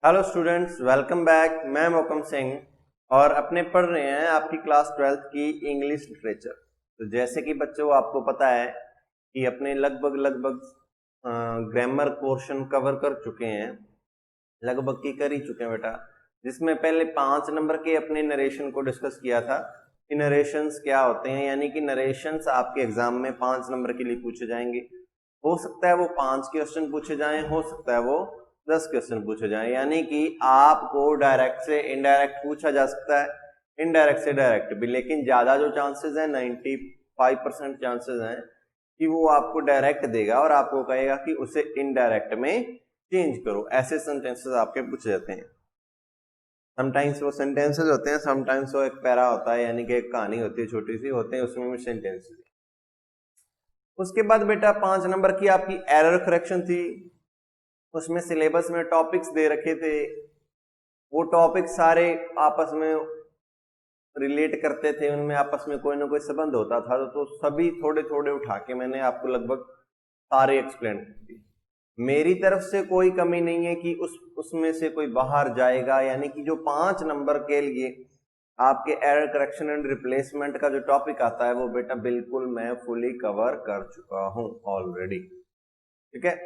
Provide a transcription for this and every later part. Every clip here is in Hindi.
Hello students, welcome back. मैं मोकम सिंह और अपने पढ़ रहे हैं आपकी क्लास 12th की इंग्लिश लिटरेचर। तो जैसे कि बच्चों आपको पता है कि अपने लगभग ग्रामर पोर्शन कवर कर चुके हैं, लगभग की कर ही चुके हैं बेटा, जिसमें पहले 5 नंबर के अपने नरेशन को डिस्कस किया था कि नरेशंस क्या होते हैं, यानी कि नरेशंस आपके एग्जाम में 5 नंबर के लिए पूछे जाएंगे। हो सकता है वो 5 क्वेश्चन पूछे जाएं, हो सकता है वो 10 क्वेश्चन पूछे जाएं, यानी कि आपको डायरेक्ट से इनडायरेक्ट पूछा जा सकता है, इनडायरेक्ट से डायरेक्ट भी, लेकिन ज्यादा जो चांसेस है 95% चांसेस हैं कि वो आपको डायरेक्ट देगा और आपको कहेगा कि उसे इनडायरेक्ट में चेंज करो। ऐसे सेंटेंसेस आपके पूछे जाते हैं। समटाइम्स वो सेंटेंसेस होते हैं, समटाइम्स वो एक पैरा होता है, यानी कि एक कहानी होती है, छोटी सी होते हैं, उसमें भी सेंटेंसेस। उसके बाद बेटा 5 नंबर की आपकी एरर करेक्शन थी। उसमें सिलेबस में टॉपिक्स दे रखे थे, वो टॉपिक सारे आपस में रिलेट करते थे, उनमें आपस में कोई ना कोई संबंध होता था, तो सभी थोड़े थोड़े उठा के मैंने आपको लगभग सारे एक्सप्लेन कर दिए। मेरी तरफ से कोई कमी नहीं है कि उसमें से कोई बाहर जाएगा, यानी कि जो 5 नंबर के लिए आपके एरर करेक्शन एंड रिप्लेसमेंट का जो टॉपिक आता है वो बेटा बिल्कुल मैं फुली कवर कर चुका हूं ऑलरेडी। ठीक है,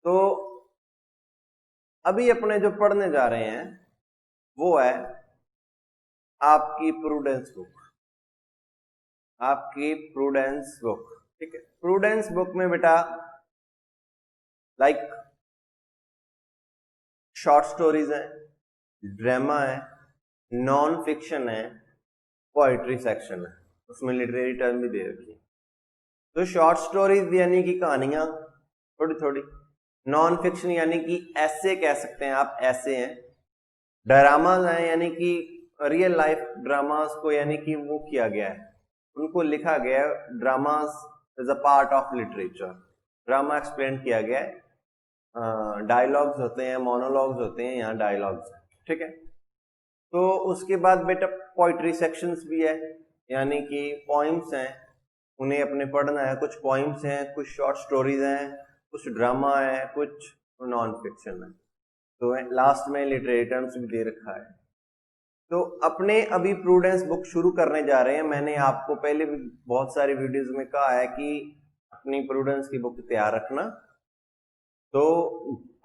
तो अभी अपने जो पढ़ने जा रहे हैं वो है आपकी प्रूडेंस बुक, आपकी प्रूडेंस बुक। ठीक है, प्रूडेंस बुक में बेटा लाइक शॉर्ट स्टोरीज है, ड्रामा है, नॉन फिक्शन है, पोइट्री सेक्शन है, उसमें लिटरेरी टर्म भी दे रखी है। तो शॉर्ट स्टोरीज यानी कि कहानियां थोड़ी थोड़ी, नॉन फिक्शन यानी कि ऐसे कह सकते हैं आप, ऐसे हैं, ड्रामाज हैं यानी कि रियल लाइफ ड्रामास को यानी कि वो किया गया है, उनको लिखा गया है। Dramas is a part of literature, drama explain किया गया है। डायलॉग्स होते हैं, मोनोलॉग्स होते हैं, यहाँ डायलॉग्स। ठीक है, तो उसके बाद बेटा पोइट्री सेक्शंस भी है, यानी कि पॉइम्स हैं, उन्हें अपने पढ़ना है। कुछ पॉइम्स हैं, कुछ शॉर्ट स्टोरीज हैं, कुछ ड्रामा है, कुछ नॉन फिक्शन है। तो लास्ट में लिटरेरी टर्म्स भी दे रखा है। तो अपने अभी प्रूडेंस बुक शुरू करने जा रहे हैं। मैंने आपको पहले भी बहुत सारी वीडियोस में कहा है कि अपनी प्रूडेंस की बुक तैयार रखना। तो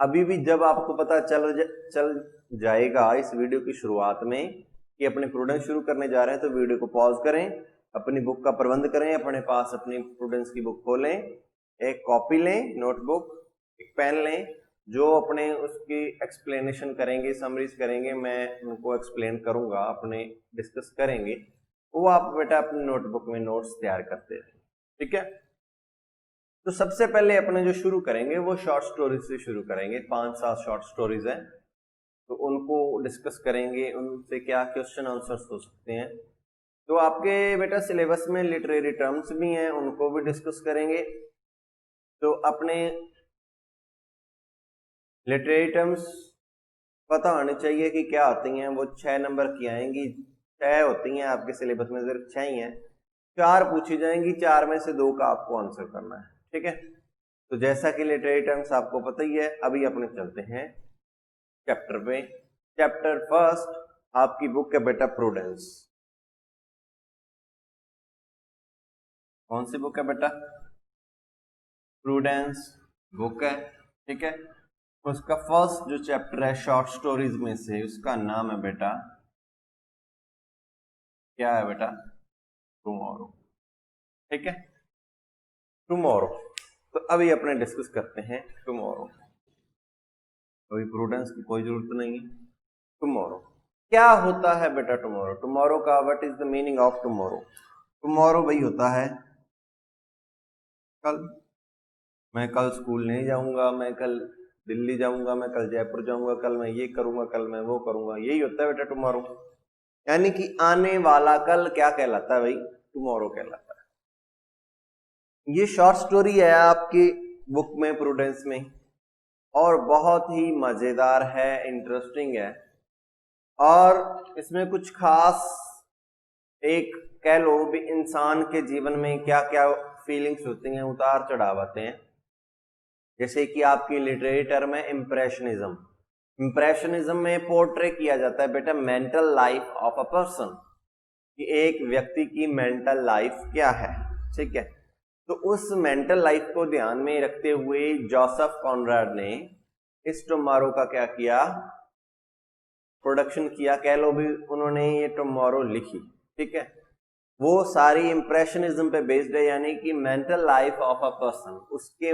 अभी भी जब आपको पता चल जाएगा इस वीडियो की शुरुआत में कि अपने प्रूडेंस शुरू करने जा रहे हैं, तो वीडियो को पॉज करें, अपनी बुक का प्रबंध करें, अपने पास अपनी प्रूडेंस की बुक खोलें, एक कॉपी लें, नोटबुक, एक पेन लें। जो अपने उसकी एक्सप्लेनेशन करेंगे, समरीज करेंगे, मैं उनको एक्सप्लेन करूंगा, अपने डिस्कस करेंगे, वो आप बेटा अपनी नोटबुक में नोट्स तैयार करते हैं। ठीक है, तो सबसे पहले अपने जो शुरू करेंगे वो शॉर्ट स्टोरीज से शुरू करेंगे। 5-7 शॉर्ट स्टोरीज हैं, तो उनको डिस्कस करेंगे, उनसे क्या क्वेश्चन आंसर्स हो सकते हैं। तो आपके बेटा सिलेबस में लिटरेरी टर्म्स भी हैं, उनको भी डिस्कस करेंगे। तो अपने लिटरेरी टर्म्स पता होनी चाहिए कि क्या होती हैं। वो 6 नंबर की आएंगी, 6 होती हैं आपके सिलेबस में, सिर्फ 6 ही हैं। 4 पूछी जाएंगी, 4 में से 2 का आपको आंसर करना है। ठीक है, तो जैसा कि लिटरेरी टर्म्स आपको पता ही है, अभी अपने चलते हैं चैप्टर पे। चैप्टर फर्स्ट आपकी बुक है बेटा प्रूडेंस। कौन सी बुक है बेटा? प्रूडेंस बुक है। ठीक है, उसका फर्स्ट जो चैप्टर है शॉर्ट स्टोरीज में से, उसका नाम है बेटा, क्या है बेटा? टुमारो। ठीक है, टुमारो। तो अभी अपने डिस्कस करते हैं टुमारो। अभी प्रूडेंस की कोई जरूरत नहीं है। टुमारो क्या होता है बेटा? टुमारो, टुमारो का what is the meaning of tomorrow? Tomorrow वही होता है कल। मैं कल स्कूल नहीं जाऊंगा, मैं कल दिल्ली जाऊंगा, मैं कल जयपुर जाऊंगा, कल मैं ये करूंगा, कल मैं वो करूंगा, यही होता है बेटा टुमारो। यानी कि आने वाला कल क्या कहलाता है भाई? टुमारो कहलाता है। ये शॉर्ट स्टोरी है आपकी बुक में, प्रूडेंस में, और बहुत ही मजेदार है, इंटरेस्टिंग है। और इसमें कुछ खास, एक कह लो भी, इंसान के जीवन में क्या क्या फीलिंग्स होती हैं, उतार चढ़ाव आते हैं। जैसे कि आपकी लिटरेरी टर्म है इम्प्रेशनिज्म। इंप्रेशनिज्म में पोर्ट्रे किया जाता है बेटा mental life of a person, कि एक व्यक्ति की मेंटल लाइफ क्या है, ठीक है। तो उस मेंटल लाइफ को ध्यान में रखते हुए जोसेफ कॉनराड ने इस टुमारो का क्या किया, प्रोडक्शन किया, कह लो भी उन्होंने ये टुमारो लिखी, ठीक है। वो सारी इंप्रेशनिज्म पे बेस्ड है, यानी कि mental life of a person, उसके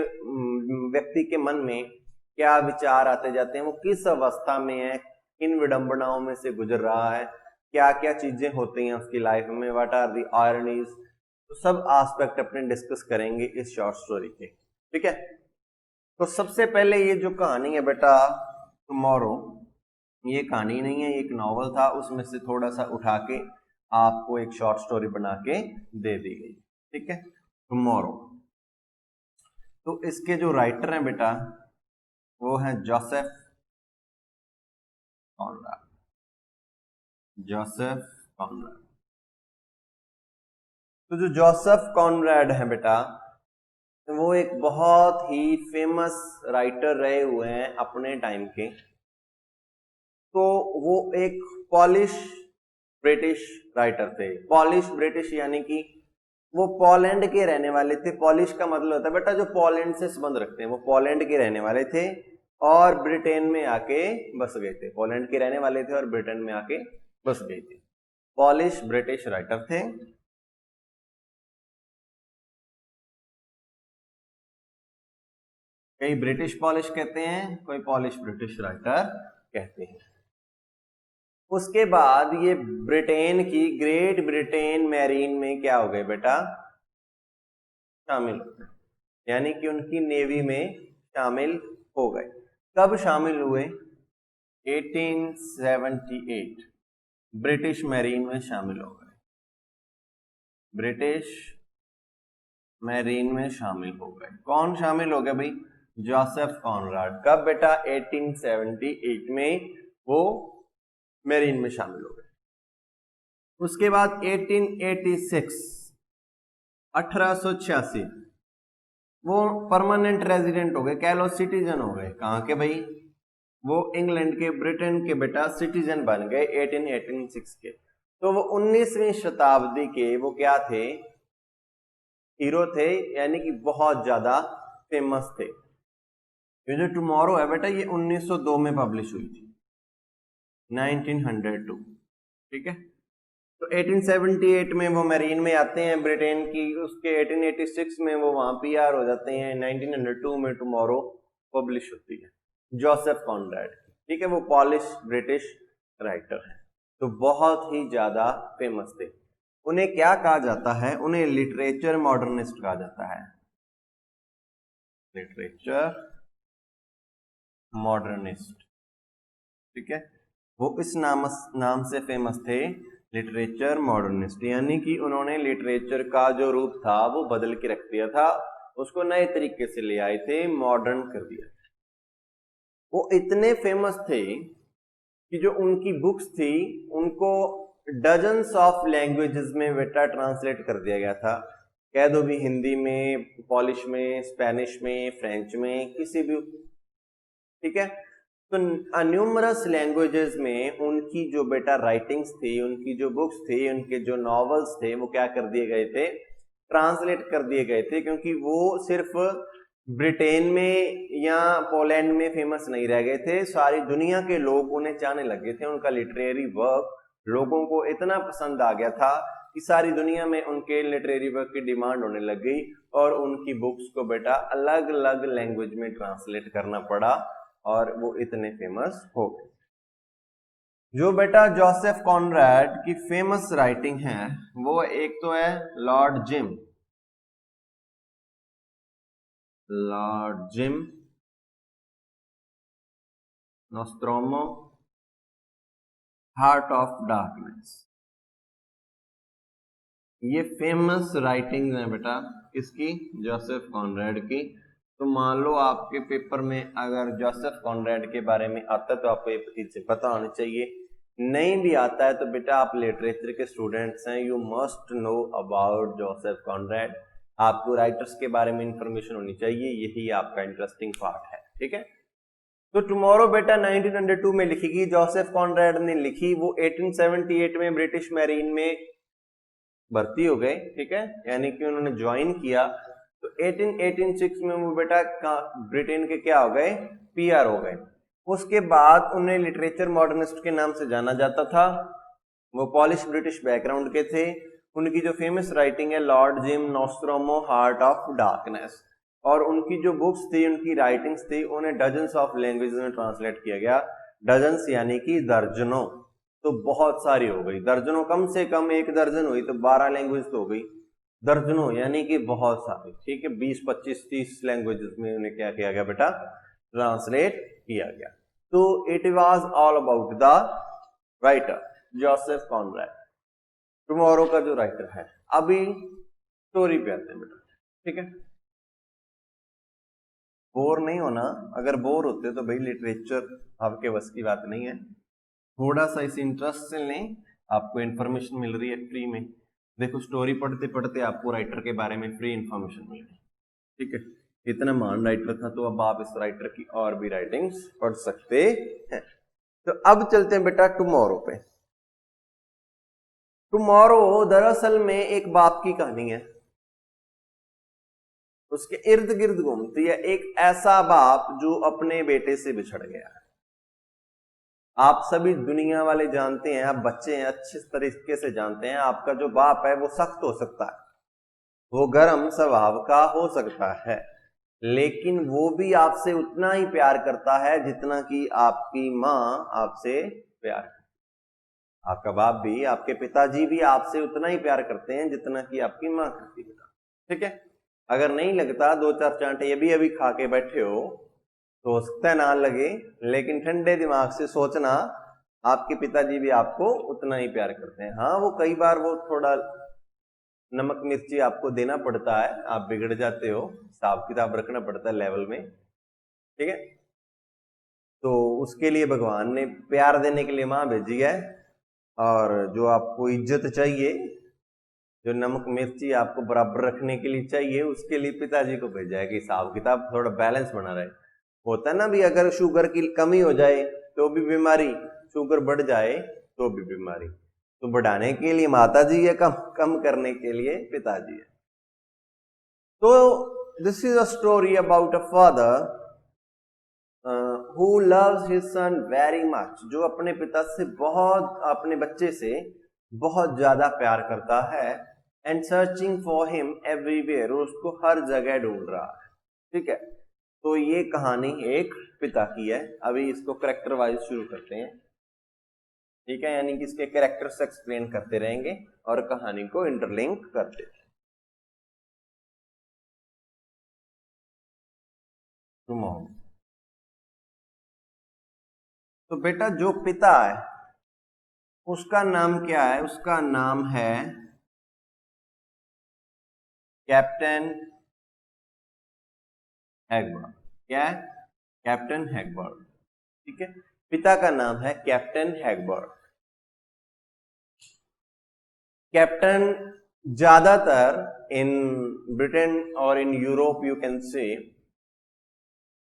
व्यक्ति के मन में क्या विचार आते जाते हैं, वो किस अवस्था में है, किन विडंबनाओं में से गुजर रहा है, क्या क्या चीजें होती हैं उसकी लाइफ में, व्हाट आर दी आयरनीज, तो सब एस्पेक्ट अपने डिस्कस करेंगे इस शॉर्ट स्टोरी के, ठीक है। तो सबसे पहले ये जो कहानी है बेटा टुमारो, ये कहानी नहीं है, एक नॉवल था, उसमें से थोड़ा सा उठा के आपको एक शॉर्ट स्टोरी बना के दे दी गई, ठीक है, टुमारो। तो इसके जो राइटर हैं बेटा वो हैं जोसेफ कॉनराड, जोसेफ कॉनराड। तो जो जोसेफ कॉनराड है बेटा वो एक बहुत ही फेमस राइटर रहे हुए हैं अपने टाइम के। तो वो एक पॉलिश ब्रिटिश राइटर थे। पॉलिश ब्रिटिश यानी कि वो पोलैंड के रहने वाले थे। पॉलिश का मतलब होता है बेटा जो पोलैंड से संबंध रखते हैं, वो पोलैंड के रहने वाले थे और ब्रिटेन में आके बस गए थे। पोलैंड के रहने वाले थे और ब्रिटेन में आके बस गए थे। पॉलिश ब्रिटिश राइटर थे। कई ब्रिटिश पॉलिश कहते हैं, कोई पॉलिश ब्रिटिश राइटर कहते हैं। उसके बाद ये ब्रिटेन की ग्रेट ब्रिटेन मैरीन में क्या हो गए बेटा, शामिल हो गए, यानी कि उनकी नेवी में शामिल हो गए। कब शामिल हुए? 1878 ब्रिटिश मैरीन में शामिल हो गए। ब्रिटिश मैरीन में शामिल हो गए। कौन शामिल हो गए भाई? Joseph Conrad. कब बेटा? 1878 में वो मैरीन में शामिल हो गए। उसके बाद 1886 1886 वो परमानेंट रेजिडेंट हो गए, कह लो सिटीजन हो गए। कहां के भाई? वो इंग्लैंड के, ब्रिटेन के बेटा सिटीजन बन गए 1886 के। तो वो 19वीं शताब्दी के वो क्या थे? हीरो थे, यानी कि बहुत ज्यादा फेमस थे। ये जो टुमारो है बेटा ये 1902 में पब्लिश हुई थी, 1902, ठीक है। तो 1878 में वो मैरीन में आते हैं ब्रिटेन की, उसके 1886 में वो वहां पीआर हो जाते हैं, 1902 में टुमारो पब्लिश होती है जोसेफ कॉनराड, ठीक है। वो पॉलिश ब्रिटिश राइटर है, तो बहुत ही ज्यादा फेमस थे। उन्हें क्या कहा जाता है? उन्हें लिटरेचर मॉडर्निस्ट कहा जाता है, लिटरेचर मॉडर्निस्ट, ठीक है। वो इस नाम से फेमस थे, लिटरेचर मॉडर्निस्ट, यानी कि उन्होंने लिटरेचर का जो रूप था वो बदल के रख दिया था, उसको नए तरीके से ले आए थे, मॉडर्न कर दिया। वो इतने फेमस थे कि जो उनकी बुक्स थी उनको डजन्स ऑफ लैंग्वेजेस में बेटा ट्रांसलेट कर दिया गया था। कह दो भी हिंदी में, पॉलिश में, स्पेनिश में, फ्रेंच में, किसी भी, ठीक है। तो न्यूमरस लैंग्वेजेस में उनकी जो बेटा राइटिंग्स थी, उनकी जो बुक्स थी, उनके जो नॉवेल्स थे वो क्या कर दिए गए थे? ट्रांसलेट कर दिए गए थे, क्योंकि वो सिर्फ ब्रिटेन में या पोलैंड में फेमस नहीं रह गए थे, सारी दुनिया के लोग उन्हें चाहने लगे थे। उनका लिटरेरी वर्क लोगों को इतना पसंद आ गया था कि सारी दुनिया में उनके लिटरेरी वर्क की डिमांड होने लग गई और उनकी बुक्स को बेटा अलग अलग लैंग्वेज में ट्रांसलेट करना पड़ा और वो इतने फेमस हो गए। जो बेटा जोसेफ कॉनराड की फेमस राइटिंग है वो एक तो है Lord Jim, Lord Jim Nostromo, heart of darkness. ये फेमस राइटिंग्स हैं बेटा इसकी, जोसेफ कॉनराड की। तो मान लो आपके पेपर में अगर जोसेफ कॉनराड के बारे में आता है तो आपको ये चीज से पता होनी चाहिए। नहीं भी आता है तो बेटा आप लिटरेचर के स्टूडेंट्स हैं, you must know about Joseph Conrad. आपको राइटर्स के बारे में इंफॉर्मेशन होनी चाहिए, यही आपका इंटरेस्टिंग पार्ट है, ठीक है। तो टुमारो बेटा 1902 में लिखी गई, जोसेफ कॉनरेड ने लिखी, वो 1878 में ब्रिटिश मैरीन में भर्ती हो गए, ठीक है, यानी कि उन्होंने ज्वाइन किया। तो 1886 में वो बेटा ब्रिटेन के क्या हो गए, पीआर हो गए। उसके बाद उन्हें लिटरेचर मॉडर्निस्ट के नाम से जाना जाता था। वो पॉलिश ब्रिटिश बैकग्राउंड के थे। उनकी जो फेमस राइटिंग है Lord Jim Nostromo heart of darkness, और उनकी जो बुक्स थी, उनकी राइटिंग्स थी, उन्हें डजन्स ऑफ लैंग्वेज में ट्रांसलेट किया गया। डजन्स यानी कि दर्जनों, तो बहुत सारी हो गई, दर्जनों कम से कम एक दर्जन हुई तो 12 लैंग्वेज तो हो गई, दर्जनों यानी कि बहुत सारी, ठीक है, 20, 25, 30 लैंग्वेजेस में उन्हें क्या किया गया बेटा, ट्रांसलेट किया गया। तो it was all about the writer Joseph Conrad, tomorrow का जो राइटर है। अभी स्टोरी पे आते हैं बेटा, ठीक है। बोर नहीं होना, अगर बोर होते तो भाई लिटरेचर आपके बस की बात नहीं है। थोड़ा सा इस इंटरेस्ट से लें, आपको इन्फॉर्मेशन मिल रही है फ्री में। देखो स्टोरी पढ़ते पढ़ते आपको राइटर के बारे में फ्री इंफॉर्मेशन मिल रही है, ठीक है। इतना महान राइटर था, तो अब आप इस राइटर की और भी राइटिंग्स पढ़ सकते हैं। तो अब चलते हैं बेटा टुमारो पे। टुमारो दरअसल में एक बाप की कहानी है, उसके इर्द गिर्द घूमती है एक ऐसा बाप जो अपने बेटे से बिछड़ गया है। आप सभी दुनिया वाले जानते हैं, आप बच्चे हैं, अच्छे तरीके से जानते हैं, आपका जो बाप है वो सख्त हो सकता है, वो गर्म स्वभाव का हो सकता है, लेकिन वो भी आपसे उतना ही प्यार करता है जितना कि आपकी माँ आपसे प्यार करती है। आपका बाप भी, आपके पिताजी भी आपसे उतना ही प्यार करते हैं जितना कि आपकी माँ करती है, ठीक है। अगर नहीं लगता, 2-4 चांटे अभी अभी खा के बैठे हो तो हो सकता है ना लगे, लेकिन ठंडे दिमाग से सोचना, आपके पिताजी भी आपको उतना ही प्यार करते हैं। हाँ, वो कई बार वो थोड़ा नमक मिर्ची आपको देना पड़ता है, आप बिगड़ जाते हो, हिसाब किताब रखना पड़ता है लेवल में, ठीक है। तो उसके लिए भगवान ने प्यार देने के लिए माँ भेजी है, और जो आपको इज्जत चाहिए, जो नमक मिर्ची आपको बराबर रखने के लिए चाहिए, उसके लिए पिताजी को भेजा है कि हिसाब किताब थोड़ा बैलेंस बना रहे। होता है ना भी, अगर शुगर की कमी हो जाए तो भी बीमारी, शुगर बढ़ जाए तो भी बीमारी, तो बढ़ाने के लिए माता जी है, कम कम करने के लिए पिताजी है। तो this is a story about a father who loves his son very much, जो अपने पिता से बहुत, अपने बच्चे से बहुत ज्यादा प्यार करता है, and searching for him everywhere, उसको हर जगह ढूंढ रहा है, ठीक है। तो ये कहानी एक पिता की है। अभी इसको कैरेक्टर वाइज शुरू करते हैं, ठीक है, यानी कि इसके कैरेक्टर्स एक्सप्लेन करते रहेंगे और कहानी को इंटरलिंक करते हैं। तो बेटा जो पिता है उसका नाम क्या है, उसका नाम है कैप्टन हैगबर्ड। क्या है? कैप्टन हैगबर्ड, ठीक है। पिता का नाम है कैप्टन हैगबर्ड। कैप्टन ज्यादातर इन ब्रिटेन और in Europe you can say,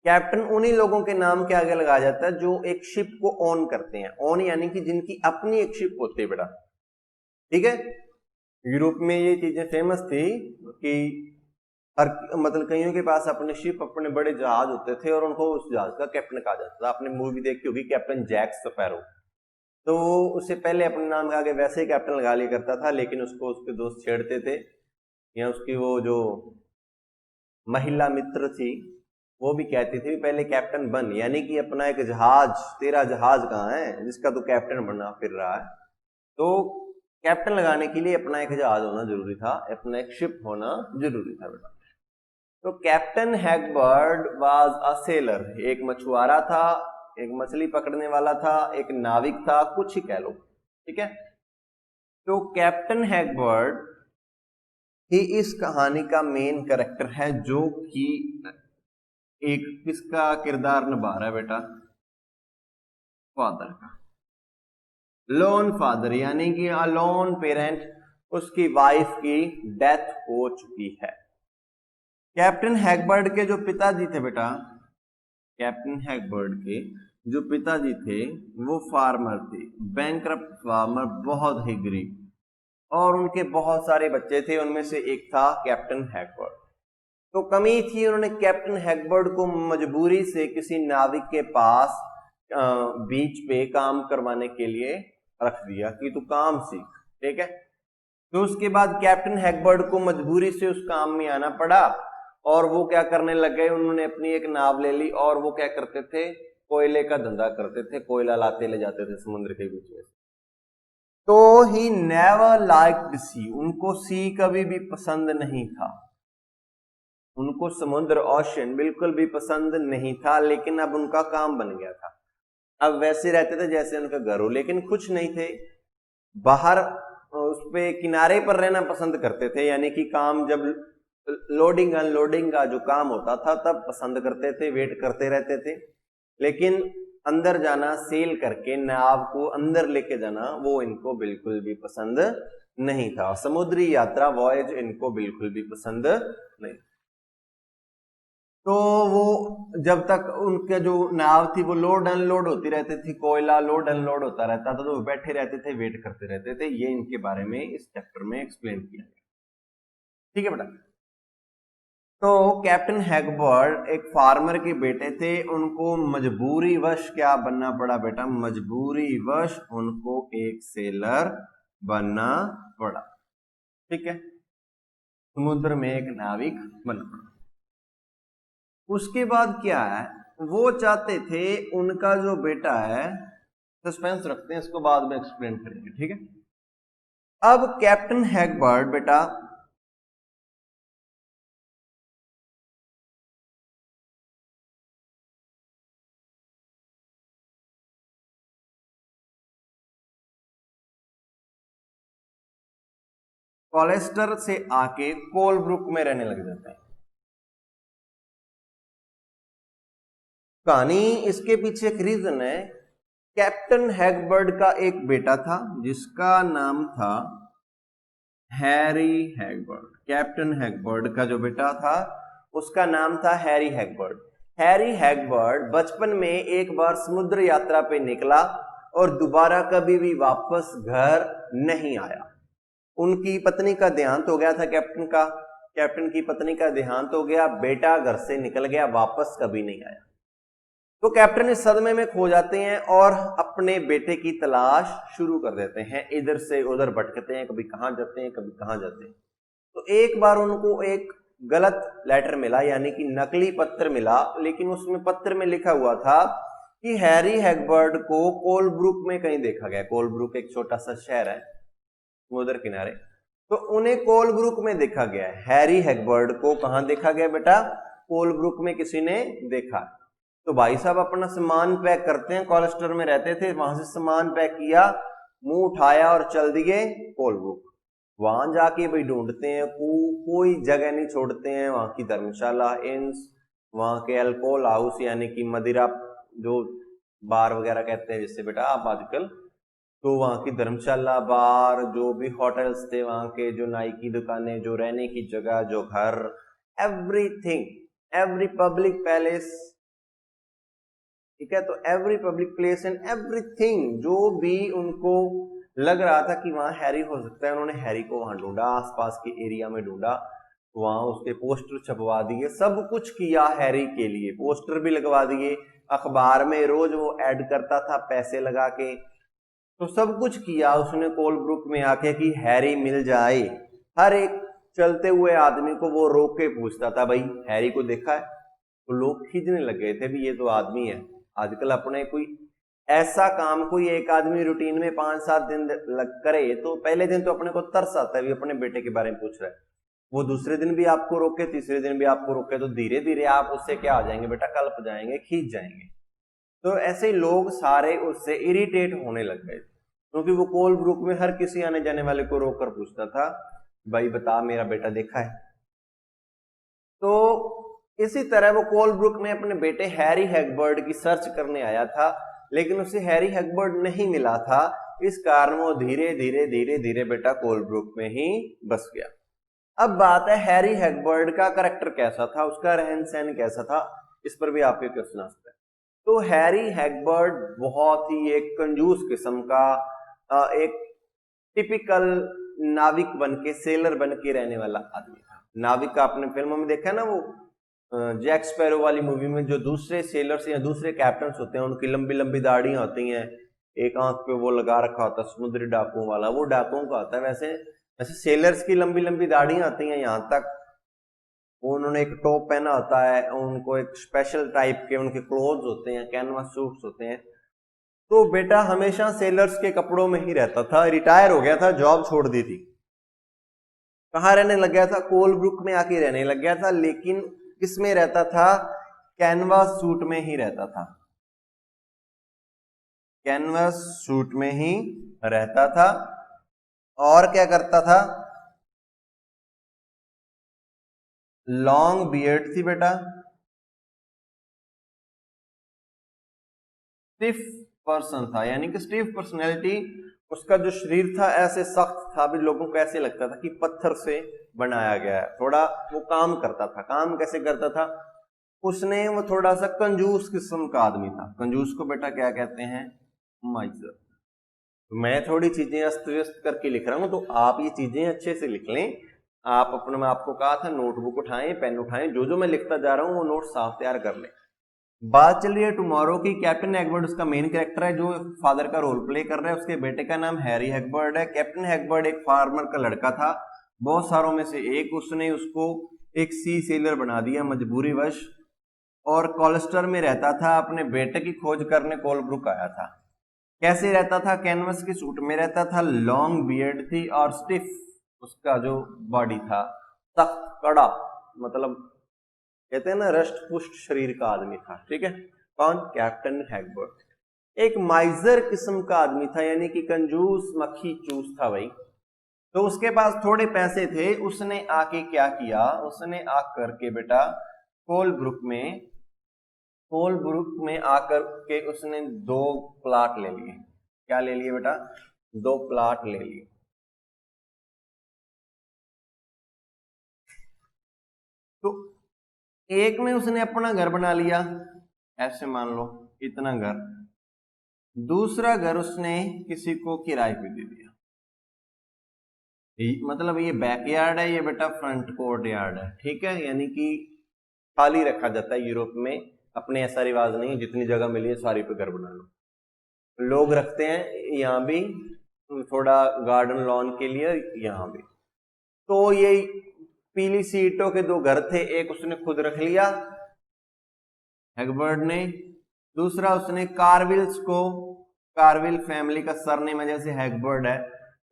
captain उन्हीं लोगों के नाम के आगे लगाया जाता है जो एक शिप को ओन करते हैं। ओन यानी कि जिनकी अपनी एक शिप होती है बेटा, ठीक है। यूरोप में ये चीजें फेमस थी कि हर मतलब कईयों के पास अपने शिप, अपने बड़े जहाज होते थे, और उनको उस जहाज का कैप्टन कहा जाता था। आपने मूवी देखी होगी कैप्टन जैक स्पैरो, तो उससे पहले अपने नाम के आगे वैसे ही कैप्टन लगा लिया करता था, लेकिन उसको उसके दोस्त छेड़ते थे, या उसकी वो जो महिला मित्र थी वो भी कहती थी पहले कैप्टन बन, यानी कि अपना एक जहाज, तेरा जहाज कहाँ है जिसका तू कैप्टन बना फिर रहा है। तो कैप्टन लगाने के लिए अपना एक जहाज होना जरूरी था, अपना एक शिप होना जरूरी था बेटा। तो कैप्टन हैगबर्ड वाज अ सेलर, एक मछुआरा था, एक मछली पकड़ने वाला था, एक नाविक था, कुछ ही कह लो, ठीक है। तो कैप्टन हैगबर्ड ही इस कहानी का मेन कैरेक्टर है, जो कि एक किसका किरदार निभा रहा है बेटा, फादर का, लोन फादर, यानी कि अलोन पेरेंट, उसकी वाइफ की डेथ हो चुकी है। कैप्टन हैगबर्ड के जो पिताजी थे बेटा, कैप्टन हैगबर्ड के जो पिताजी थे वो फार्मर थे, बैंकरप्ट फार्मर, बहुत ही गरीब, और उनके बहुत सारे बच्चे थे, उनमें से एक था कैप्टन हैगबर्ड। तो कमी थी, उन्होंने कैप्टन हैगबर्ड को मजबूरी से किसी नाविक के पास बीच पे काम करवाने के लिए रख दिया कि तू काम सीख, ठीक है। तो उसके बाद कैप्टन हैगबर्ड को मजबूरी से उस काम में आना पड़ा, और वो क्या करने लग गए, उन्होंने अपनी एक नाव ले ली, और वो क्या करते थे, कोयले का धंधा करते थे, कोयला लाते ले जाते थे समुद्र के बीच में। तो ही नेवर लाइक्ड सी, उनको सी कभी भी पसंद नहीं था, उनको समुद्र, ओशन बिल्कुल भी पसंद नहीं था, लेकिन अब उनका काम बन गया था। अब वैसे रहते थे जैसे उनका घर हो, लेकिन खुश नहीं थे, बाहर उस पे किनारे पर रहना पसंद करते थे, यानी कि काम जब लोडिंग अनलोडिंग का जो काम होता था तब पसंद करते थे, वेट करते रहते थे, लेकिन अंदर जाना, सेल करके नाव को अंदर लेके जाना, वो इनको बिल्कुल भी पसंद नहीं था। समुद्री यात्रा, वॉयज, इनको बिल्कुल भी पसंद नहीं। तो वो जब तक उनके जो नाव थी वो लोड अनलोड होती रहती थी, कोयला लोड अनलोड होता रहता था, तो वो बैठे रहते थे, वेट करते रहते थे। ये इनके बारे में इस चैप्टर में एक्सप्लेन किया गया, ठीक है बेटा। तो कैप्टन हैगबर्ड एक फार्मर के बेटे थे, उनको मजबूरी वश क्या बनना पड़ा बेटा, मजबूरी वश उनको एक सेलर बनना पड़ा, ठीक है, समुद्र में एक नाविक बनना पड़ा। उसके बाद क्या है, वो चाहते थे उनका जो बेटा है, सस्पेंस रखते हैं, इसको बाद में एक्सप्लेन करेंगे, ठीक है। अब कैप्टन हैगबर्ड बेटा कॉलेस्टर से आके कोलब्रुक में रहने लग जाते हैं। कहानी इसके पीछे एक रीजन है। कैप्टन हैगबर्ड का एक बेटा था जिसका नाम था हैरी हैगबर्ड। कैप्टन हैगबर्ड का जो बेटा था उसका नाम था हैरी हैगबर्ड। हैरी हैगबर्ड बचपन में एक बार समुद्र यात्रा पे निकला और दोबारा कभी भी वापस घर नहीं आया। उनकी पत्नी का देहांत हो गया था, कैप्टन की पत्नी का देहांत हो गया, बेटा घर से निकल गया, वापस कभी नहीं आया। तो कैप्टन इस सदमे में खो जाते हैं और अपने बेटे की तलाश शुरू कर देते हैं, इधर से उधर भटकते हैं, कभी कहां जाते हैं, कभी कहां जाते हैं। तो एक बार उनको एक गलत लेटर मिला, यानी कि नकली पत्र मिला, लेकिन उसमें पत्र में लिखा हुआ था कि हैरी हैगबर्ड को कोलब्रुक में कहीं देखा गया। कोलब्रुक एक छोटा सा शहर है समुद्र किनारे, तो उन्हें कोलब्रुक में देखा गया है। हैरी हैगबर्ड को कहां देखा गया बेटा, कोलब्रुक में किसी ने देखा। तो भाई साहब अपना सामान पैक करते हैं, कॉलेस्टर में रहते थे, वहां से सामान पैक किया, मुंह उठाया और चल दिए कोलब्रुक। वहां जाके भाई ढूंढते हैं, कोई जगह नहीं छोड़ते हैं, वहां की धर्मशाला, इंस, वहां के अल्कोहल हाउस, यानी कि मदिरा जो बार वगैरह कहते हैं जिससे बेटा आप आजकल, तो वहां की धर्मशाला, बार, जो भी होटल्स थे वहां के, जो नाई की दुकानें, जो रहने की जगह, जो घर, एवरीथिंग, एवरी पब्लिक पैलेस, ठीक है, तो every public place and everything, जो भी उनको लग रहा था कि वहां हैरी हो सकता है, उन्होंने हैरी को वहां ढूंढा, आसपास के एरिया में ढूंढा, वहां उसके पोस्टर छपवा दिए, सब कुछ किया हैरी के लिए, पोस्टर भी लगवा दिए, अखबार में रोज वो ऐड करता था पैसे लगा के, तो सब कुछ किया उसने कोलब्रुक में आके कि हैरी मिल जाए। हर एक चलते हुए आदमी को वो रोक के पूछता था, भाई हैरी को देखा है? तो लोग खींचने लग गए थे भी ये तो आदमी है। आजकल अपने कोई ऐसा काम कोई एक आदमी रूटीन में 5-7 दिन लग करे तो पहले दिन तो अपने को तरस आता है भी अपने बेटे के बारे में पूछ रहा है, वो दूसरे दिन भी आपको रोके, तीसरे दिन भी आपको रोके, तो धीरे धीरे आप उससे क्या आ जाएंगे बेटा, कल्प जाएंगे, खींच जाएंगे। तो ऐसे लोग सारे उससे इरिटेट होने लग गए, क्योंकि वो कोलब्रुक में हर किसी आने जाने वाले को रोककर पूछता था, भाई बता मेरा बेटा देखा है? तो इसी तरह वो कोलब्रुक में अपने बेटे हैरी हैगबर्ड की सर्च करने आया था, लेकिन उसे हैरी हैगबर्ड नहीं मिला था। इस कारण वो धीरे धीरे धीरे धीरे बेटा कोलब्रुक में ही बस गया। अब बात है हैरी हैगबर्ड का करैक्टर कैसा था, उसका रहन सहन कैसा था, इस पर भी आपके क्वेश्चन आ सकता है। तो हैरी हैगबर्ड बहुत ही एक कंजूस किस्म का एक टिपिकल नाविक बन के, सेलर बन के रहने वाला आदमी था। नाविक का आपने फिल्मों में देखा है ना, वो जैक स्पैरो वाली मूवी में जो दूसरे सेलर्स या दूसरे कैप्टन होते हैं उनकी लंबी लंबी दाढ़ियां होती हैं, एक आंख पे वो लगा रखा होता है समुद्री डाकुओं वाला, वो डाकुओं का होता है। वैसे वैसे सेलर्स की लंबी लंबी दाढ़ियां आती हैं यहाँ तक, उन्होंने एक टॉप पहना होता है, उनको एक स्पेशल टाइप के उनके क्लोथ्स होते हैं, कैनवास सूट्स होते हैं। तो बेटा हमेशा सेलर्स के कपड़ों में ही रहता था। रिटायर हो गया था, जॉब छोड़ दी थी, कहाँ रहने लग गया था, कोलब्रुक में आके रहने लग गया था। लेकिन किस में रहता था, कैनवास सूट में ही रहता था, कैनवास सूट में ही रहता था। और क्या करता था, लॉन्ग बियर्ड थी बेटा, स्टिफ पर्सन था, यानी कि स्टिफ पर्सनैलिटी। उसका जो शरीर था ऐसे सख्त था, भी लोगों को ऐसे लगता था कि पत्थर से बनाया गया है। थोड़ा वो काम करता था, काम कैसे करता था, उसने वो थोड़ा सा कंजूस किस्म का आदमी था। कंजूस को बेटा क्या कहते हैं, माइजर। तो मैं थोड़ी चीजें अस्त व्यस्त करके लिख रहा हूं, तो आप ये चीजें अच्छे से लिख लें। आप अपने, मैं आपको कहा था नोटबुक उठाएं, पेन उठाएं, जो जो मैं लिखता जा रहा हूं वो नोट साफ तैयार कर लें। बात चल रही है टुमारो की। कैप्टन हैगबर्ड उसका मेन कैरेक्टर है जो फादर का रोल प्ले कर रहा है। उसके बेटे का नाम हैरी हैगबर्ड है। कैप्टन हैगबर्ड एक फार्मर का लड़का था, बहुत सारों में से एक। उसने उसको एक सी सेलर बना दिया मजबूरी वश, और कॉलस्टर में रहता था। अपने बेटे की खोज करने कोलब्रुक आया था। कैसे रहता था, कैनवस के सूट में रहता था, लॉन्ग बियर्ड थी और स्टिफ उसका जो बॉडी था, सख्त कड़ा, मतलब कहते हैं ना रष्ट पुष्ट शरीर का आदमी था। ठीक है, कौन, कैप्टन हैगबर्ड। एक माइजर किस्म का आदमी था, यानी कि कंजूस मक्खी चूस था भाई। तो उसके पास थोड़े पैसे थे। उसने आके क्या किया, उसने आकर के बेटा कोलब्रुक में आकर के उसने 2 प्लाट ले लिए। क्या ले लिए बेटा, 2 प्लाट ले लिए। तो एक में उसने अपना घर बना लिया, ऐसे मान लो इतना घर। दूसरा घर उसने किसी को किराए पे दे दिया। मतलब ये बैकयार्ड है, ये बेटा फ्रंट कोर्ट यार्ड है। ठीक है, यानी कि खाली रखा जाता है यूरोप में। अपने ऐसा रिवाज नहीं है जितनी जगह मिली है सारी पे घर बना लो, लोग रखते हैं यहाँ भी थोड़ा गार्डन लॉन के लिए, यहाँ भी। तो ये पीली सी ईंटों के 2 घर थे, एक उसने खुद रख लिया हैगबर्ड ने, दूसरा उसने कार्विल फैमिली का सरनेम है जैसे हैगबर्ड है,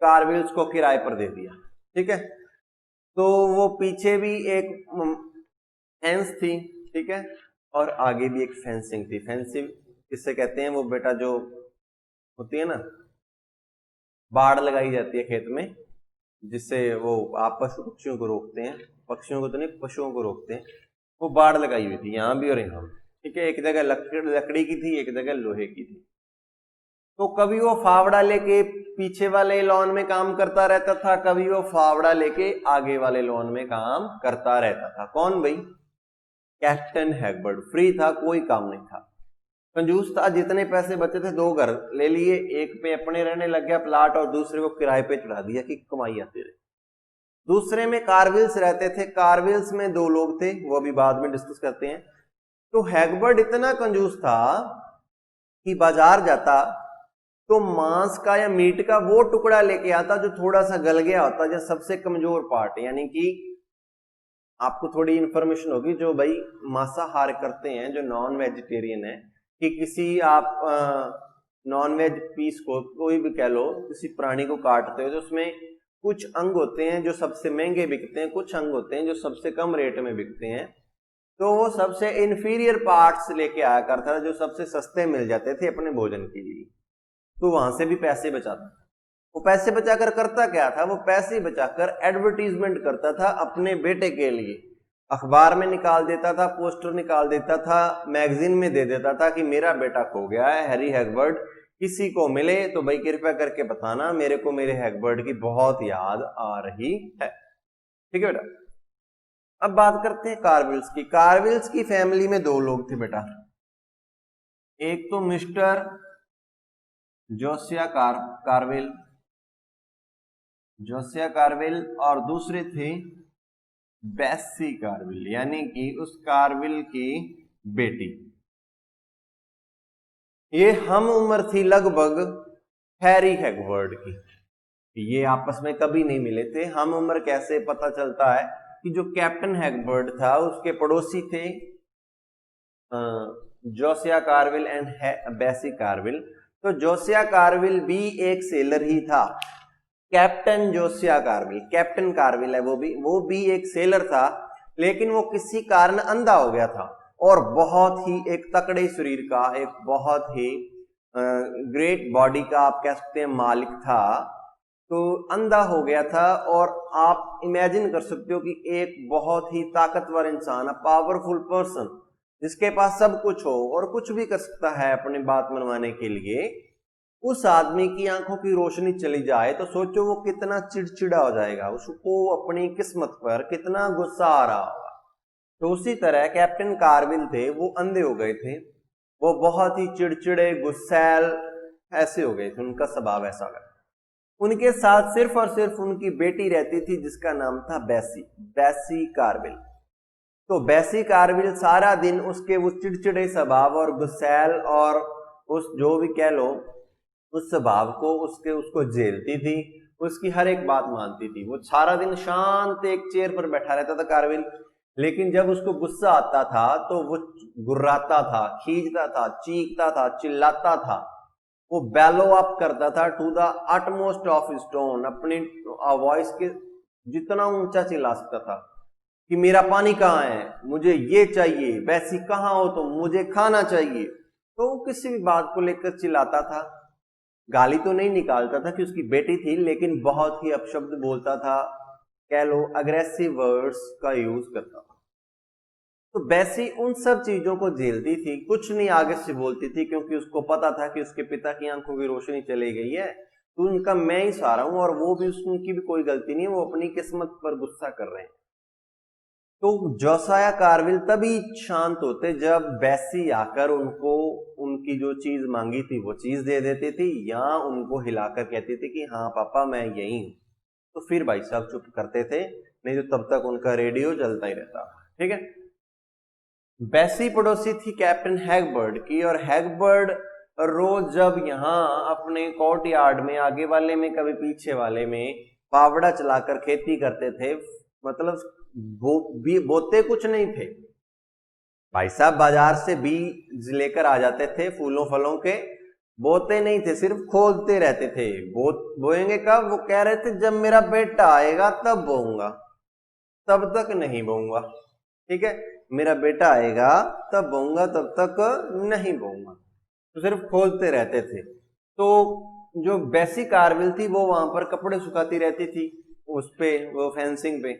कार्विल्स को किराए पर दे दिया। ठीक है, तो वो पीछे भी एक फेंस थी, ठीक है, और आगे भी एक फेंसिंग थी। फेंसिंग किससे कहते हैं, वो बेटा जो होती है ना, बाड़ लगाई जाती है खेत में, जिससे वो आप पशु पक्षियों को रोकते हैं, पक्षियों को तो नहीं पशुओं को रोकते हैं, वो बाड़ लगाई हुई थी यहाँ भी और यहाँ भी। ठीक है, एक जगह लकड़ी की थी, एक जगह लोहे की थी। तो कभी वो फावड़ा लेके पीछे वाले लॉन में काम करता रहता था, कभी वो फावड़ा लेके आगे वाले लॉन में काम करता रहता था। कौन भाई, कैप्टन हैगबर्ड। फ्री था, कोई काम नहीं था, कंजूस था। जितने पैसे बचे थे 2 घर ले लिए, एक पे अपने रहने लग गया प्लाट और दूसरे को किराए पे चढ़ा दिया कि कमाई आती रहे। दूसरे में कार्विल्स रहते थे, कार्विल्स में 2 लोग थे, वो अभी बाद में डिस्कस करते हैं। तो हैगबर्ड इतना कंजूस था कि बाजार जाता तो मांस का या मीट का वो टुकड़ा लेके आता जो थोड़ा सा गल गया होता, जो सबसे कमजोर पार्ट। यानी कि आपको थोड़ी इंफॉर्मेशन होगी जो भाई मांसाहार करते हैं, जो नॉन वेजिटेरियन है, कि किसी आप नॉन वेज पीस को कोई भी कह लो, किसी प्राणी को काटते हो तो उसमें कुछ अंग होते हैं जो सबसे महंगे बिकते हैं, कुछ अंग होते हैं जो सबसे कम रेट में बिकते हैं। तो वो सबसे इंफीरियर पार्ट्स लेके आया करता था, जो सबसे सस्ते मिल जाते थे अपने भोजन के लिए। तो वहां से भी पैसे बचाता। वो पैसे बचाकर करता क्या था, वो पैसे बचाकर एडवर्टीजमेंट करता था अपने बेटे के लिए। अखबार में निकाल देता था, पोस्टर निकाल देता था, मैगजीन में दे देता था कि मेरा बेटा खो गया है, हैरी हैगबर्ड, किसी को मिले तो भाई कृपया करके बताना, मेरे को मेरे हैगबर्ड की बहुत याद आ रही है। ठीक है बेटा। अब बात करते हैं कार्विल्स की। कार्विल्स की फैमिली में दो लोग थे बेटा, एक तो मिस्टर जोसिया कार्विल और दूसरे थे बेसी कार्विल, यानी कि उस कार्विल की बेटी। ये हम उम्र थी लगभग हैरी हैगबर्ड की। ये आपस में कभी नहीं मिले थे। हम उम्र कैसे पता चलता है कि जो कैप्टन हैगबर्ड था उसके पड़ोसी थे जोसिया कार्विल एंड बेसी कार्विल। तो जोसिया कार्विल भी एक सेलर ही था। कैप्टन जोसिया कार्विल, कैप्टन कार्विल है वो भी एक सेलर था, लेकिन वो किसी कारण अंधा हो गया था और बहुत ही एक तकड़े शरीर का, एक बहुत ही ग्रेट बॉडी का आप कह सकते हैं मालिक था। तो अंधा हो गया था और आप इमेजिन कर सकते हो कि एक बहुत ही ताकतवर इंसान, पावरफुल पर्सन, जिसके पास सब कुछ हो और कुछ भी कर सकता है अपनी बात मनवाने के लिए, उस आदमी की आंखों की रोशनी चली जाए तो सोचो वो कितना चिड़चिड़ा हो जाएगा, उसको अपनी किस्मत पर कितना गुस्सा आ रहा होगा। तो उसी तरह कैप्टन कार्विल थे, वो अंधे हो गए थे, वो बहुत ही चिड़चिड़े गुस्सैल ऐसे हो गए थे, उनका स्वभाव ऐसा हो गया। उनके साथ सिर्फ और सिर्फ उनकी बेटी रहती थी जिसका नाम था बेसी कार्विल। तो बेसी कार्विल सारा दिन उसके वो चिड़चिड़े स्वभाव और गुस्सैल और उस जो भी कह लो उस स्वभाव को उसको झेलती थी, उसकी हर एक बात मानती थी। वो सारा दिन शांत एक चेयर पर बैठा रहता था कार्विल, लेकिन जब उसको गुस्सा आता था तो वो गुर्राता था, खींचता था, चीखता था, चिल्लाता था, वो बैलो अप करता था to the utmost of his tone, अपनी वॉइस के जितना ऊंचा चिल्ला सकता था कि मेरा पानी कहाँ है, मुझे ये चाहिए, वैसी कहाँ हो तुम, मुझे खाना चाहिए। तो वो किसी भी बात को लेकर चिल्लाता था। गाली तो नहीं निकालता था कि उसकी बेटी थी, लेकिन बहुत ही अपशब्द बोलता था, कह लो अग्रेसिव वर्ड्स का यूज करता था। तो बेसी उन सब चीजों को झेलती थी, कुछ नहीं आगे से बोलती थी, क्योंकि उसको पता था कि उसके पिता की आंखों की रोशनी चली गई है, तो उनका मैं ही सहारा हूं और वो भी उनकी भी कोई गलती नहीं, वो अपनी किस्मत पर गुस्सा कर रहे हैं। तो जोसाया कार्विल तभी शांत होते जब बेसी आकर उनको उनकी जो चीज मांगी थी वो चीज दे देती थी, या उनको हिलाकर कहती थी कि हाँ पापा मैं यही हूं। तो फिर भाई साहब चुप करते थे, नहीं तो तब तक उनका रेडियो चलता ही रहता। ठीक है। बेसी पड़ोसी थी कैप्टन हैगबर्ड की, और हैगबर्ड रोज जब यहाँ अपने कोर्ट यार्ड में आगे वाले में कभी पीछे वाले में पावड़ा चलाकर खेती करते थे, मतलब बोते कुछ नहीं थे भाई साहब, बाजार से बीज लेकर आ जाते थे फूलों फलों के, बोते नहीं थे, सिर्फ खोदते रहते थे। बोएंगे कब? वो कह रहे थे जब मेरा बेटा आएगा तब बोऊंगा, तब तक नहीं बोऊंगा। ठीक है, मेरा बेटा आएगा तब बोऊंगा, तब तक नहीं बोऊंगा। तो सिर्फ खोदते रहते थे। तो जो बेसी कार्विल थी वो वहां पर कपड़े सुखाती रहती थी उस पे, वो फेंसिंग पे,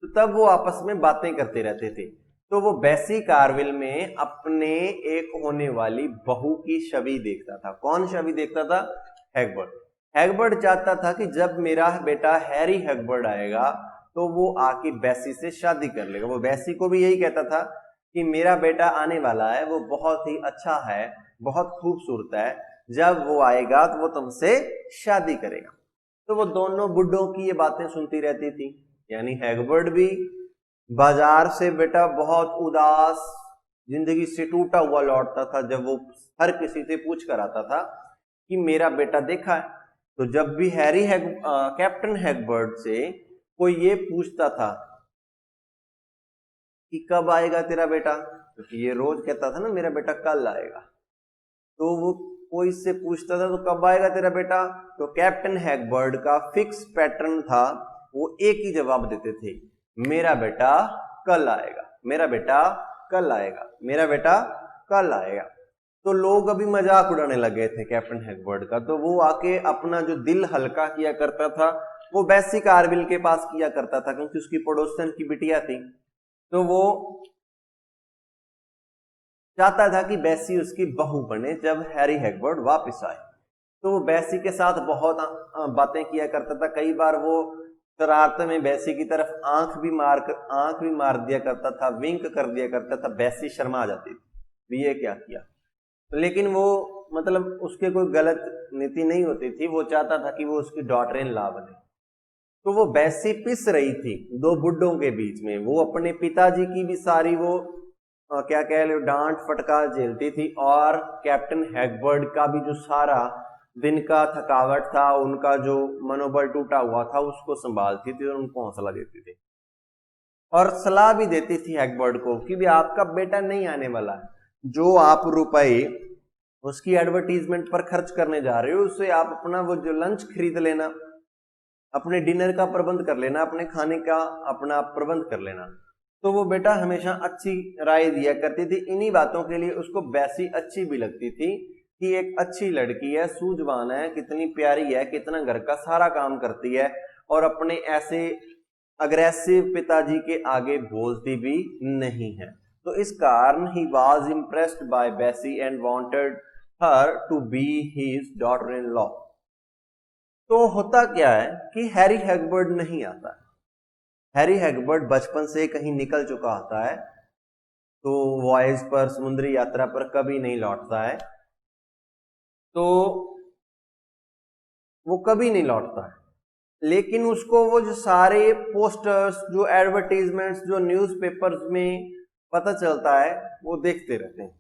तो तब वो आपस में बातें करते रहते थे। तो वो बेसी कार्विल में अपने एक होने वाली बहू की छवि देखता था। कौन छवि देखता था? हैगबर्ड। हैगबर्ड चाहता था कि जब मेरा बेटा हैरी हैगबर्ड आएगा तो वो आके बेसी से शादी कर लेगा। वो बेसी को भी यही कहता था कि मेरा बेटा आने वाला है, वो बहुत ही अच्छा है, बहुत खूबसूरत है, जब वो आएगा तो वो तुमसे शादी करेगा। तो वो दोनों बुड्ढों की ये बातें सुनती रहती थी। यानी हैगबर्ड भी बाजार से बेटा बहुत उदास, जिंदगी से टूटा हुआ लौटता था जब वो हर किसी से पूछ कर आता था कि मेरा बेटा देखा है। तो जब भी कैप्टन हैगबर्ड से कोई ये पूछता था कि कब आएगा तेरा बेटा, क्योंकि ये रोज कहता था ना मेरा बेटा कल आएगा, तो वो कोई से पूछता था तो कब आएगा तेरा बेटा, तो कैप्टन हैगबर्ड का फिक्स पैटर्न था, वो एक ही जवाब देते थे, मेरा बेटा कल आएगा, मेरा बेटा कल आएगा, मेरा बेटा कल आएगा। तो लोग अभी मजाक उड़ाने लगे थे कैप्टन हैगबर्ड का। तो वो आके अपना जो दिल हल्का किया करता था वो बेसी कार्विल के पास किया करता था, क्योंकि उसकी पड़ोसन की बिटिया थी। तो वो चाहता था कि बेसी उसकी बहू बने जब हैरी हैगबर्ड वापस आए। तो वो बेसी के साथ बहुत बातें किया करता था। कई बार वो शरारत में बैसी की तरफ आंख भी मार दिया करता था, विंक कर दिया करता था, बैसी शर्मा आ जाती थी भी ये क्या किया। लेकिन वो मतलब उसके कोई गलत नीति नहीं होती थी, वो चाहता था कि वो उसकी डॉटर इन लॉ बने। तो वो बैसी पिस रही थी दो बुड्ढों के बीच में, वो अपने पिताजी की भी सारी वो क्या कह लो डांट फटकार झेलती थी, और कैप्टन हैगबर्ड का भी जो सारा दिन का थकावट था, उनका जो मनोबल टूटा हुआ था, उसको संभालती थी और उनको हौसला देती थी और सलाह भी देती थी हैगबर्ड को कि भी आपका बेटा नहीं आने वाला है, जो आप रुपए उसकी एडवर्टीजमेंट पर खर्च करने जा रहे हो उससे आप अपना वो जो लंच खरीद लेना, अपने डिनर का प्रबंध कर लेना, अपने खाने का अपना प्रबंध कर लेना। तो वो बेटा हमेशा अच्छी राय दिया करती थी। इन्हीं बातों के लिए उसको बैसी अच्छी भी लगती थी कि एक अच्छी लड़की है, सूझवान है, कितनी प्यारी है, कितना घर का सारा काम करती है और अपने ऐसे अग्रेसिव पिताजी के आगे बोलती भी नहीं है। तो इस कारण ही was impressed by Bessie and wanted her to be his daughter in law. तो होता क्या है कि हैरी हैगबर्ड नहीं आता। हैरी हैगबर्ड बचपन से कहीं निकल चुका होता है, तो वॉयज पर, समुद्री यात्रा पर कभी नहीं लौटता है, तो वो कभी नहीं लौटता है। लेकिन उसको वो जो सारे पोस्टर्स, जो एडवर्टीजमेंट्स, जो न्यूज़पेपर्स में पता चलता है वो देखते रहते हैं।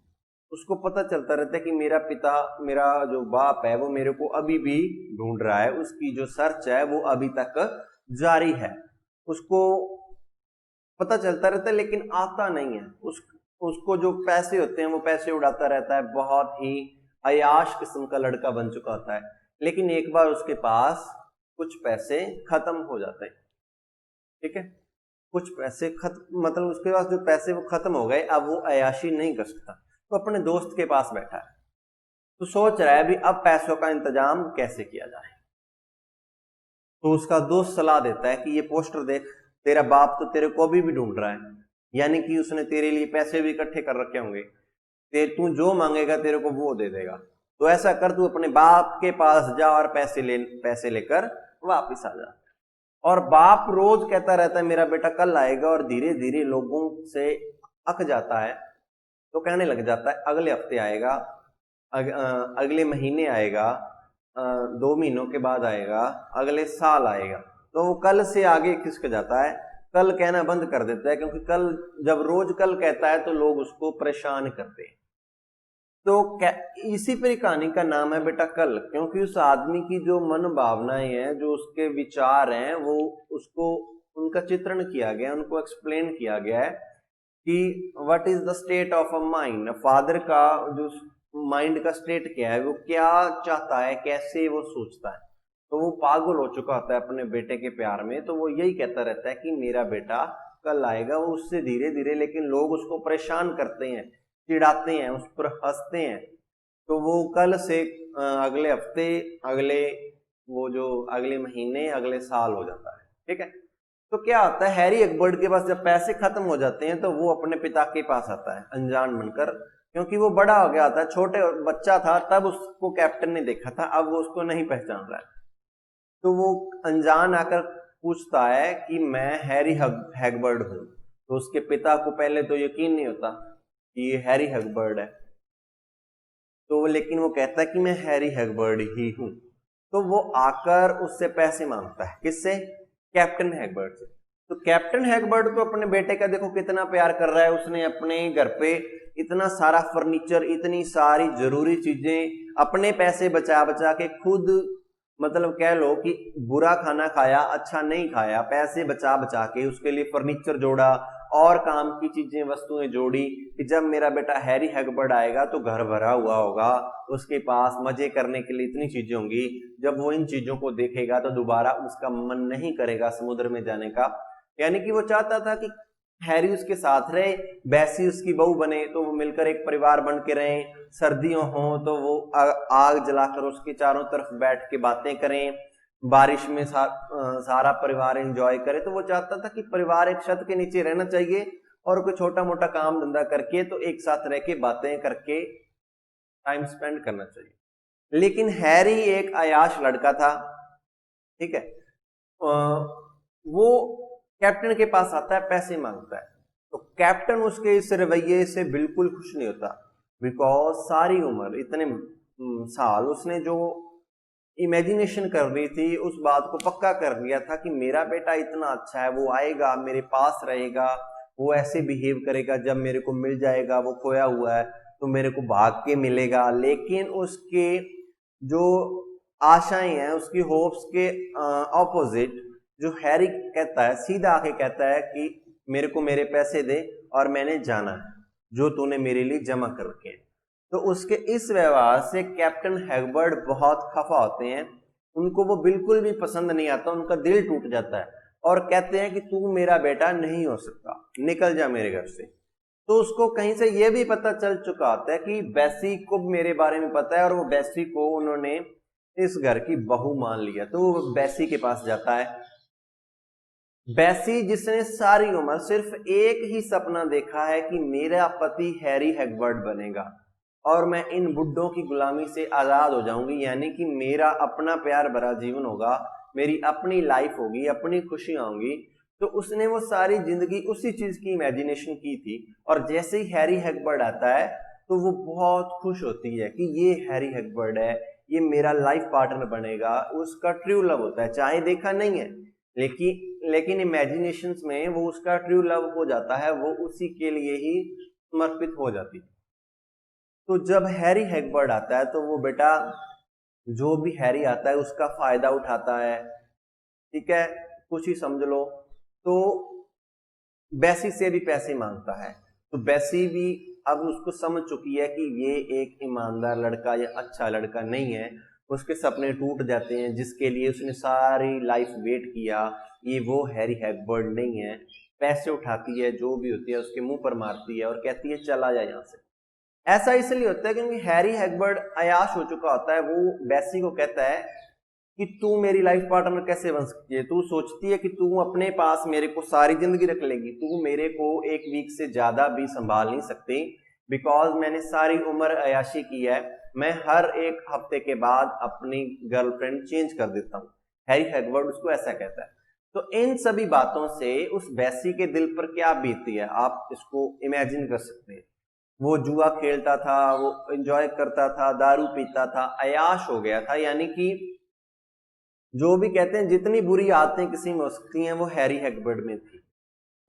उसको पता चलता रहता है कि मेरा पिता, मेरा जो बाप है वो मेरे को अभी भी ढूंढ रहा है, उसकी जो सर्च है वो अभी तक जारी है। उसको पता चलता रहता है लेकिन आता नहीं है। उसको जो पैसे होते हैं वो पैसे उड़ाता रहता है, बहुत ही अयाश किस्म का लड़का बन चुका होता है। लेकिन एक बार उसके पास कुछ पैसे खत्म हो जाते हैं, ठीक है, कुछ पैसे खत्म, मतलब उसके पास जो पैसे वो खत्म हो गए, अब वो अयाशी नहीं कर सकता, तो अपने दोस्त के पास बैठा है, तो सोच रहा है भी अब पैसों का इंतजाम कैसे किया जाए। तो उसका दोस्त सलाह देता है कि ये पोस्टर देख, तेरा बाप तो तेरे को भी ढूंढ रहा है, यानी कि उसने तेरे लिए पैसे भी इकट्ठे कर रखे होंगे, तू जो मांगेगा तेरे को वो दे देगा। तो ऐसा कर, तू अपने बाप के पास जा और पैसे लेकर वापिस आ जा। और बाप रोज कहता रहता है मेरा बेटा कल आएगा, और धीरे धीरे लोगों से अक जाता है, तो कहने लग जाता है अगले हफ्ते आएगा, अगले महीने आएगा, 2 महीनों के बाद आएगा, अगले साल आएगा। तो वो कल से आगे खिसक जाता है, कल कहना बंद कर देता है, क्योंकि कल जब रोज कल कहता है तो लोग उसको परेशान करते हैं। तो इसी पर कहानी का नाम है बेटा कल, क्योंकि उस आदमी की जो मन भावनाएं हैं, जो उसके विचार हैं, वो उसको उनका चित्रण किया गया, उनको एक्सप्लेन किया गया है कि what is the state of a mind. Father का जो माइंड का स्टेट क्या है, वो क्या चाहता है, कैसे वो सोचता है। तो वो पागल हो चुका होता है अपने बेटे के प्यार में, तो वो यही कहता रहता है कि मेरा बेटा कल आएगा। वो उससे धीरे धीरे, लेकिन लोग उसको परेशान करते हैं, चिढ़ाते हैं, उस पर हंसते हैं। तो वो कल से अगले हफ्ते, अगले वो जो अगले महीने, अगले साल हो जाता है, ठीक है। तो क्या होता है, हैरी हैगबर्ड के पास जब पैसे खत्म हो जाते हैं तो वो अपने पिता के पास आता है अनजान बनकर, क्योंकि वो बड़ा हो गया था, छोटे बच्चा था तब उसको कैप्टन ने देखा था, अब वो उसको नहीं पहचान रहा है। तो वो अनजान आकर पूछता है कि मैं हैरी हैगबर्ड हूं। तो उसके पिता को पहले तो यकीन नहीं होता कि ये हैरी हैगबर्ड है, तो लेकिन वो कहता है कि मैं हैरी हैगबर्ड ही हूं। तो वो आकर उससे पैसे मांगता है, किससे? कैप्टन हैगबर्ड से। तो कैप्टन हैगबर्ड तो अपने बेटे का देखो कितना प्यार कर रहा है, उसने अपने घर पे इतना सारा फर्नीचर, इतनी सारी जरूरी चीजें अपने पैसे बचा बचा के खुद, मतलब कह लो कि बुरा खाना खाया, अच्छा नहीं खाया, पैसे बचा बचा के उसके लिए फर्नीचर जोड़ा और काम की चीजें, वस्तुएं जोड़ी कि जब मेरा बेटा हैरी हैगबर्ड आएगा तो घर भरा हुआ होगा, उसके पास मजे करने के लिए इतनी चीजें होंगी, जब वो इन चीजों को देखेगा तो दोबारा उसका मन नहीं करेगा समुद्र में जाने का। यानी कि वो चाहता था कि हैरी उसके साथ रहे, बैसी उसकी बहू बने, तो वो मिलकर एक परिवार बन के रहें, सर्दियों हो तो वो आग जलाकर उसके चारों तरफ बैठ के बातें करें, बारिश में सारा परिवार एंजॉय करे। तो वो चाहता था कि परिवार एक छत के नीचे रहना चाहिए और कोई छोटा मोटा काम धंधा करके तो एक साथ रह के बातें करके टाइम स्पेंड करना चाहिए। लेकिन हैरी एक अयाश लड़का था, ठीक है, वो कैप्टन के पास आता है, पैसे मांगता है। तो कैप्टन उसके इस रवैये से बिल्कुल खुश नहीं होता, बिकॉज सारी उम्र इतने साल उसने जो इमेजिनेशन कर रही थी उस बात को पक्का कर लिया था कि मेरा बेटा इतना अच्छा है, वो आएगा मेरे पास रहेगा, वो ऐसे बिहेव करेगा, जब मेरे को मिल जाएगा, वो खोया हुआ है तो मेरे को भाग के मिलेगा। लेकिन उसके जो आशाएं हैं, उसकी होप्स के ऑपोजिट जो हैरी कहता है, सीधा आके कहता है कि मेरे को मेरे पैसे दे और मैंने जाना है जो तूने मेरे लिए जमा कर रखे हैं। तो उसके इस व्यवहार से कैप्टन हैगबर्ड बहुत खफा होते हैं, उनको वो बिल्कुल भी पसंद नहीं आता, उनका दिल टूट जाता है और कहते हैं कि तू मेरा बेटा नहीं हो सकता, निकल जा मेरे घर से। तो उसको कहीं से ये भी पता चल चुका होता है कि बेसी को मेरे बारे में पता है और वो बेसी को उन्होंने इस घर की बहू मान लिया। तो वो बेसी के पास जाता है, बेसी जिसने सारी उम्र सिर्फ एक ही सपना देखा है कि मेरा पति हैरी हैगबर्ड बनेगा और मैं इन बुड्ढों की गुलामी से आजाद हो जाऊंगी, यानी कि मेरा अपना प्यार भरा जीवन होगा, मेरी अपनी लाइफ होगी, अपनी खुशियां होंगी। तो उसने वो सारी जिंदगी उसी चीज की इमेजिनेशन की थी और जैसे ही हैरी हैगबर्ड आता है तो वो बहुत खुश होती है कि ये हैरी हैगबर्ड है, ये मेरा लाइफ पार्टनर बनेगा। उसका ट्रू लव होता है, चाहे देखा नहीं है लेकिन इमेजिनेशंस में वो उसका ट्रू लव हो जाता है, वो उसी के लिए ही समर्पित हो जाती है। तो जब हैरी हैगबर्ड आता है तो वो बेटा जो भी हैरी आता है उसका फायदा उठाता है, ठीक है, कुछ ही समझ लो। तो बेसी से भी पैसे मांगता है, तो बेसी भी अब उसको समझ चुकी है कि ये एक ईमानदार लड़का या अच्छा लड़का नहीं है। उसके सपने टूट जाते हैं जिसके लिए उसने सारी लाइफ वेट किया, ये वो हैरी हैगबर्ड नहीं है। पैसे उठाती है, जो भी होती है उसके मुंह पर मारती है और कहती है चला जा यहाँ से। ऐसा इसलिए होता है क्योंकि हैरी हैगबर्ड अयाश हो चुका होता है। वो बेसी को कहता है कि तू मेरी लाइफ पार्टनर कैसे बन सकती है, तू सोचती है कि तू अपने पास मेरे को सारी जिंदगी रख लेगी, तू मेरे को एक वीक से ज्यादा भी संभाल नहीं सकती, बिकॉज मैंने सारी उम्र अयाशी की है, मैं हर एक हफ्ते के बाद अपनी गर्लफ्रेंड चेंज कर देता हूँ। हैरी हैगबर्ड उसको ऐसा कहता है। तो इन सभी बातों से उस बेसी के दिल पर क्या बीतती है आप इसको इमेजिन कर सकते हैं। वो जुआ खेलता था, वो एंजॉय करता था, दारू पीता था, अयाश हो गया था, यानी कि जो भी कहते हैं जितनी बुरी आदतें किसी में हो सकती हैं वो हैरी हैगबर्ड में थी।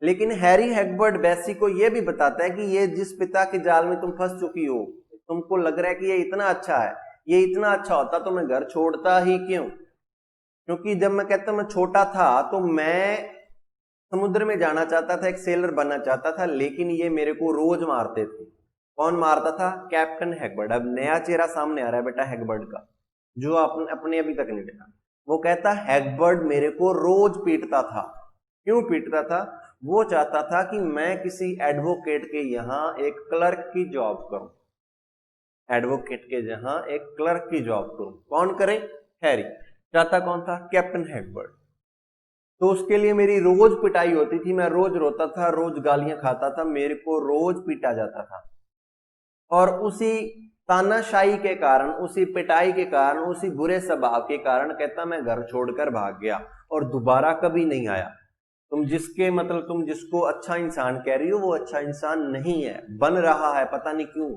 लेकिन हैरी हैगबर्ड बेसी को यह भी बताता है कि ये जिस पिता के जाल में तुम फंस चुकी हो, तुमको लग रहा है कि ये इतना अच्छा है, ये इतना अच्छा होता तो मैं घर छोड़ता ही क्यों। क्योंकि जब मैं कहता मैं छोटा था तो मैं समुद्र में जाना चाहता था, एक सेलर बनना चाहता था, लेकिन ये मेरे को रोज मारते थे। कौन मारता था? कैप्टन हैगबर्ड। अब नया चेहरा सामने आ रहा है बेटा हैगबर्ड का, जो अपने अभी तक नहीं देखा। वो कहता हैगबर्ड मेरे को रोज पीटता था। क्यों पीटता था? वो चाहता था कि मैं किसी एडवोकेट के यहाँ एक क्लर्क की जॉब करूं, एडवोकेट के जहां एक क्लर्क की जॉब करूं। कौन करे? हैरी। चाहता कौन था? कैप्टन हैगबर्ड। तो उसके लिए मेरी रोज पिटाई होती थी, मैं रोज रोता था, रोज गालियां खाता था, मेरे को रोज पीटा जाता था। और उसी तानाशाही के कारण, उसी पिटाई के कारण, उसी बुरे स्वभाव के कारण कहता मैं घर छोड़कर भाग गया और दोबारा कभी नहीं आया। तुम जिसको अच्छा इंसान कह रही हो वो अच्छा इंसान नहीं है, बन रहा है, पता नहीं क्यों।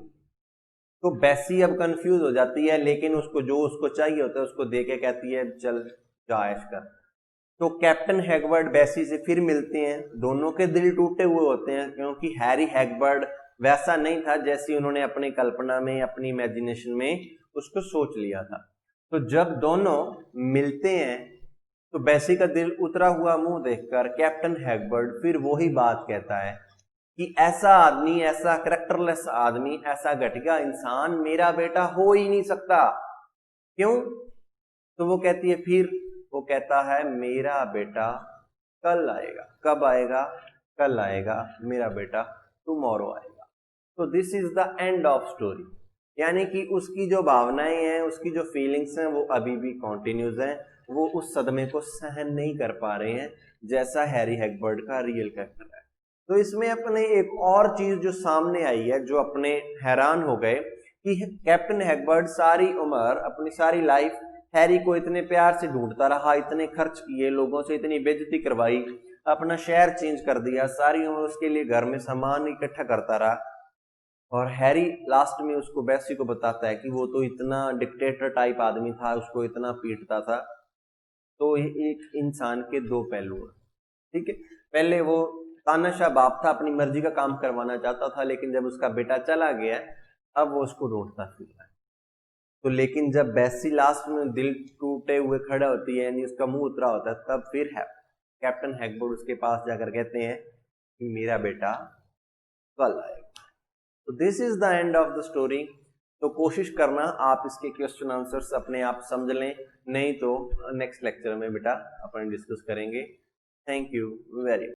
तो बेसी अब कंफ्यूज हो जाती है, लेकिन उसको चाहिए होता है उसको दे के कहती है चल जा ऐश कर। तो कैप्टन हैगबर्ड बेसी से फिर मिलते हैं, दोनों के दिल टूटे हुए होते हैं क्योंकि हैरी हैगबर्ड वैसा नहीं था जैसी उन्होंने अपनी कल्पना में, अपनी इमेजिनेशन में उसको सोच लिया था। तो जब दोनों मिलते हैं तो बेसी का दिल उतरा हुआ मुंह देखकर कैप्टन हैगबर्ड फिर वही बात कहता है कि ऐसा आदमी, ऐसा करेक्टरलेस आदमी, ऐसा घटिया इंसान मेरा बेटा हो ही नहीं सकता। क्यों? तो वो कहती है, फिर वो कहता है मेरा बेटा कल आएगा। कब आएगा? कल आएगा मेरा बेटा, टुमारो आएगा। तो this is the end of story. यानी कि उसकी जो भावनाएं हैं, उसकी जो फीलिंग्स हैं वो अभी भी कॉन्टिन्यूज हैं, वो उस सदमे को सहन नहीं कर पा रहे हैं जैसा हैरी हैगबर्ड का रियल कैरेक्टर है। तो इसमें अपने एक और चीज जो सामने आई है, जो अपने हैरान हो गए कि कैप्टन हैगबर्ड सारी उम्र, अपनी सारी लाइफ हैरी को इतने प्यार से ढूंढता रहा, इतने खर्च किए, लोगों से इतनी बेइज्जती करवाई, अपना शहर चेंज कर दिया, सारी उम्र उसके लिए घर में सामान इकट्ठा करता रहा। और हैरी लास्ट में उसको बेसी को बताता है कि वो तो इतना डिक्टेटर टाइप आदमी था, उसको इतना पीटता था। तो एक इंसान के दो पहलू हैं, ठीक है। पहले वो तानाशाह बाप था, अपनी मर्जी का काम करवाना चाहता था, लेकिन जब उसका बेटा चला गया अब वो उसको ढूंढता फिर रहा है। तो लेकिन जब बेसी लास्ट में दिल टूटे हुए खड़ा होती है, यानी उसका मुंह उतरा होता है, तब फिर है कैप्टन हैगबर्ड उसके पास जाकर कहते हैं कि मेरा बेटा कल आएगा। तो this is the end of the story. तो कोशिश करना आप इसके क्वेश्चन आंसर्स अपने आप समझ लें, नहीं तो नेक्स्ट लेक्चर में बेटा अपन डिस्कस करेंगे। Thank you very much.